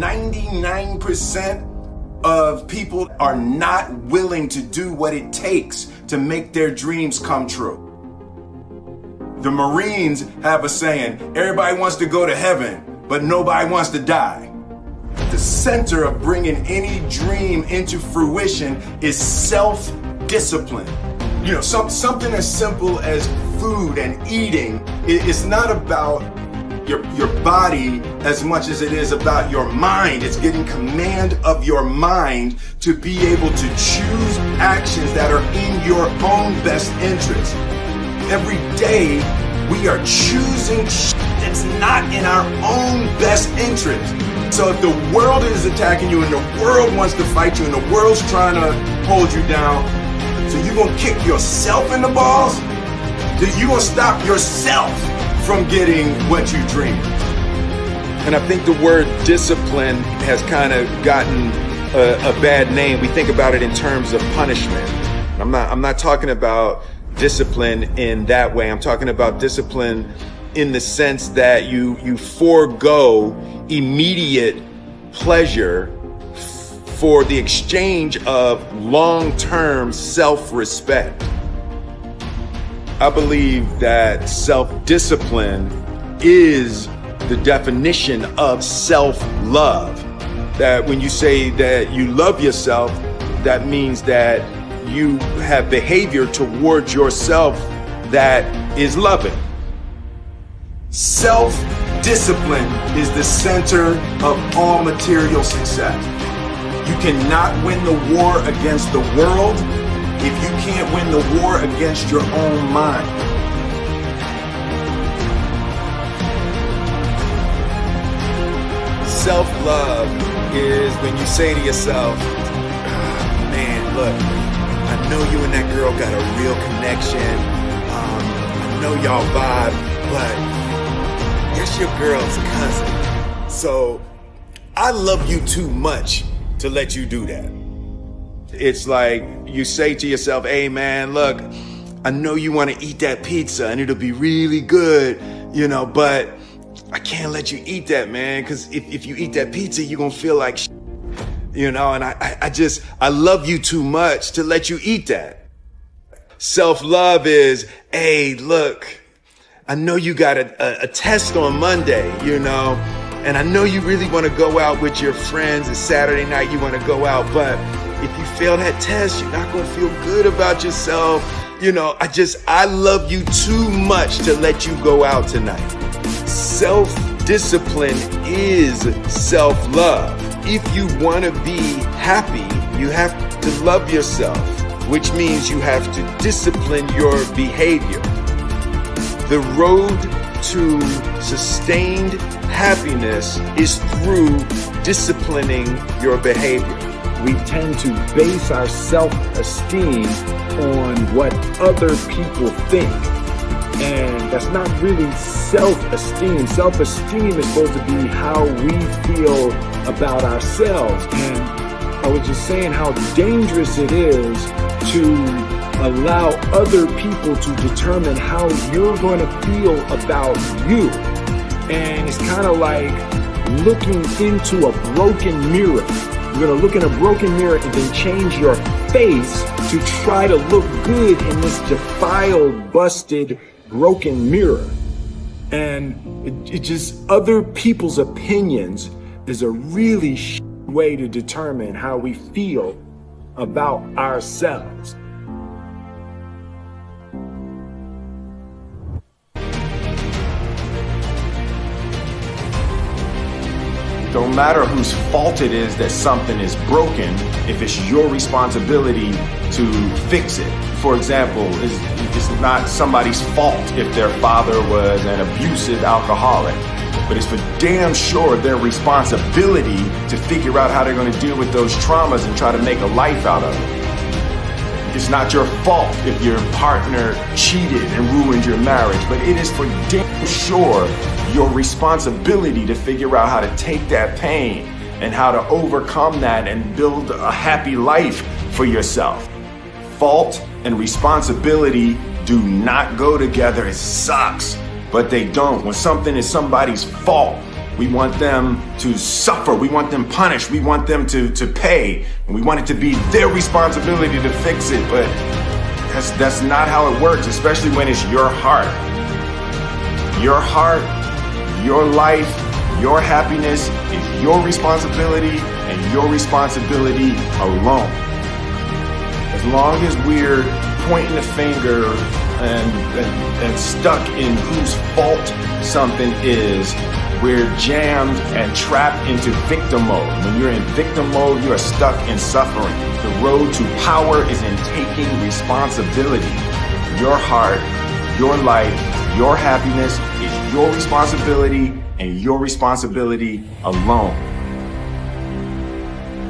99% of people are not willing to do what it takes to make their dreams come true. The Marines have a saying, everybody wants to go to heaven, but nobody wants to die. The center of bringing any dream into fruition is self-discipline. You know, something as simple as food and eating. It's not about your body as much as it is about your mind. It's getting command of your mind to be able to choose actions that are in your own best interest. Every day we are choosing that's not in our own best interest. So if the world is attacking you and the world wants to fight you and the world's trying to hold you down, so you're gonna kick yourself in the balls? You're gonna stop yourself from getting what you dream. And I think the word discipline has kind of gotten a bad name. We think about it in terms of punishment. I'm not talking about discipline in that way. I'm talking about discipline in the sense that you forego immediate pleasure for the exchange of long-term self-respect. I believe that self-discipline is the definition of self-love. That when you say that you love yourself, that means that you have behavior towards yourself that is loving. Self-discipline is the center of all material success. You cannot win the war against the world if you can't win the war against your own mind. Self-love is when you say to yourself, man, look, I know you and that girl got a real connection. I know y'all vibe, but that's your girl's cousin. So I love you too much to let you do that. It's like you say to yourself, hey man, look, I know you want to eat that pizza and it'll be really good, you know, but I can't let you eat that, man, because if you eat that pizza, you're going to feel like shit, you know, and I love you too much to let you eat that. Self-love is, hey, look, I know you got a test on Monday, you know, and I know you really want to go out with your friends. It's Saturday night, you want to go out, but if you fail that test, you're not going to feel good about yourself. You know, I love you too much to let you go out tonight. Self-discipline is self-love. If you want to be happy, you have to love yourself, which means you have to discipline your behavior. The road to sustained happiness is through disciplining your behavior. We tend to base our self-esteem on what other people think. And that's not really self-esteem. Self-esteem is supposed to be how we feel about ourselves. And I was just saying how dangerous it is to allow other people to determine how you're going to feel about you. And it's kind of like looking into a broken mirror. You're going to look in a broken mirror and then change your face to try to look good in this defiled, busted, broken mirror. And it just, other people's opinions is a really way to determine how we feel about ourselves. Don't matter whose fault it is that something is broken, if it's your responsibility to fix it. For example, it's not somebody's fault if their father was an abusive alcoholic, but it's for damn sure their responsibility to figure out how they're going to deal with those traumas and try to make a life out of it. It's not your fault if your partner cheated and ruined your marriage, but it is for damn sure your responsibility to figure out how to take that pain and how to overcome that and build a happy life for yourself. Fault and responsibility do not go together. It sucks, but they don't. When something is somebody's fault, We want them to suffer. We want them punished. We want them to pay. And we want it to be their responsibility to fix it. But that's not how it works, especially when it's your heart. Your heart, your life, your happiness is your responsibility and your responsibility alone. As long as we're pointing the finger and stuck in whose fault something is, we're jammed and trapped into victim mode. When you're in victim mode, you are stuck in suffering. The road to power is in taking responsibility. Your heart, your life, your happiness is your responsibility and your responsibility alone.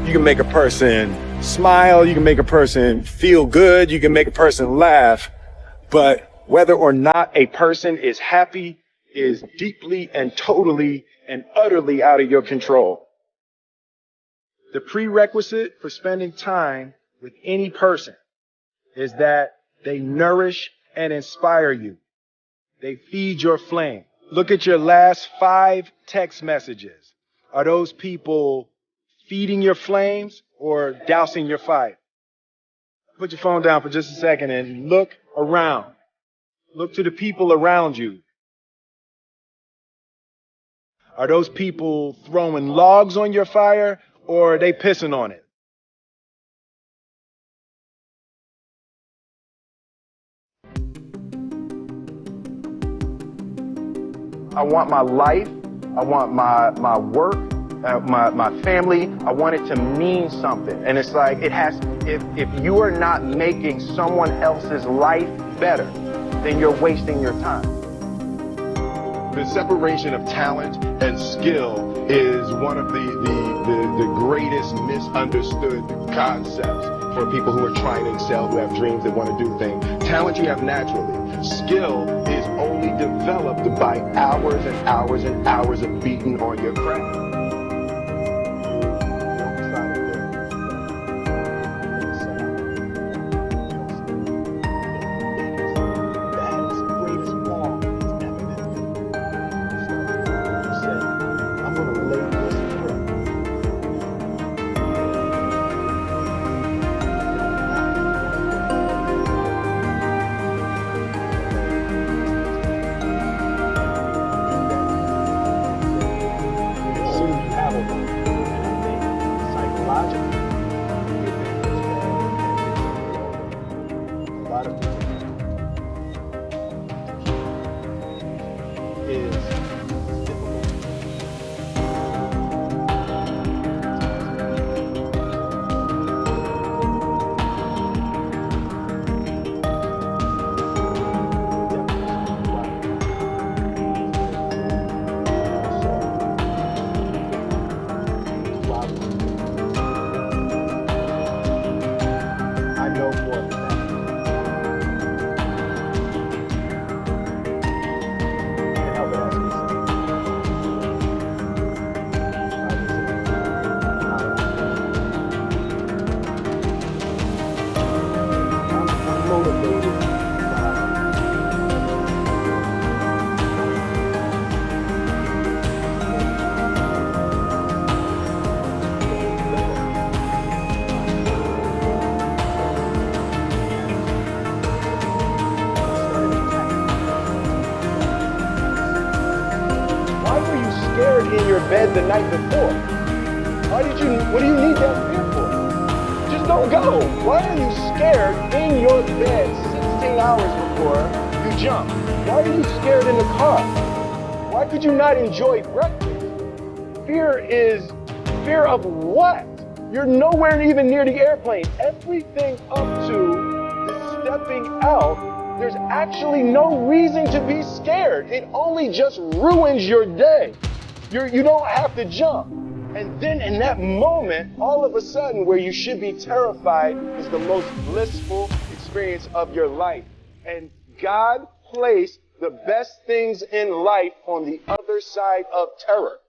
You can make a person smile, you can make a person feel good, you can make a person laugh, but whether or not a person is happy is deeply and totally and utterly out of your control. The prerequisite for spending time with any person is that they nourish and inspire you. They feed your flame. Look at your last 5 text messages. Are those people feeding your flames or dousing your fire? Put your phone down for just a second and look around. Look to the people around you. Are those people throwing logs on your fire or are they pissing on it? I want my life, I want my work, my family, I want it to mean something. And it's like, if you are not making someone else's life better, then you're wasting your time. The separation of talent and skill is one of the greatest misunderstood concepts for people who are trying to excel, who have dreams, that want to do things. Talent you have naturally. Skill is only developed by hours and hours and hours of beating on your craft. In your bed the night before? What do you need that fear for? Just don't go. Why are you scared in your bed 16 hours before you jump? Why are you scared in the car? Why could you not enjoy breakfast? Fear of what? You're nowhere even near the airplane. Everything up to the stepping out, there's actually no reason to be scared. It only just ruins your day. You don't have to jump. And then in that moment, all of a sudden, where you should be terrified is the most blissful experience of your life. And God placed the best things in life on the other side of terror.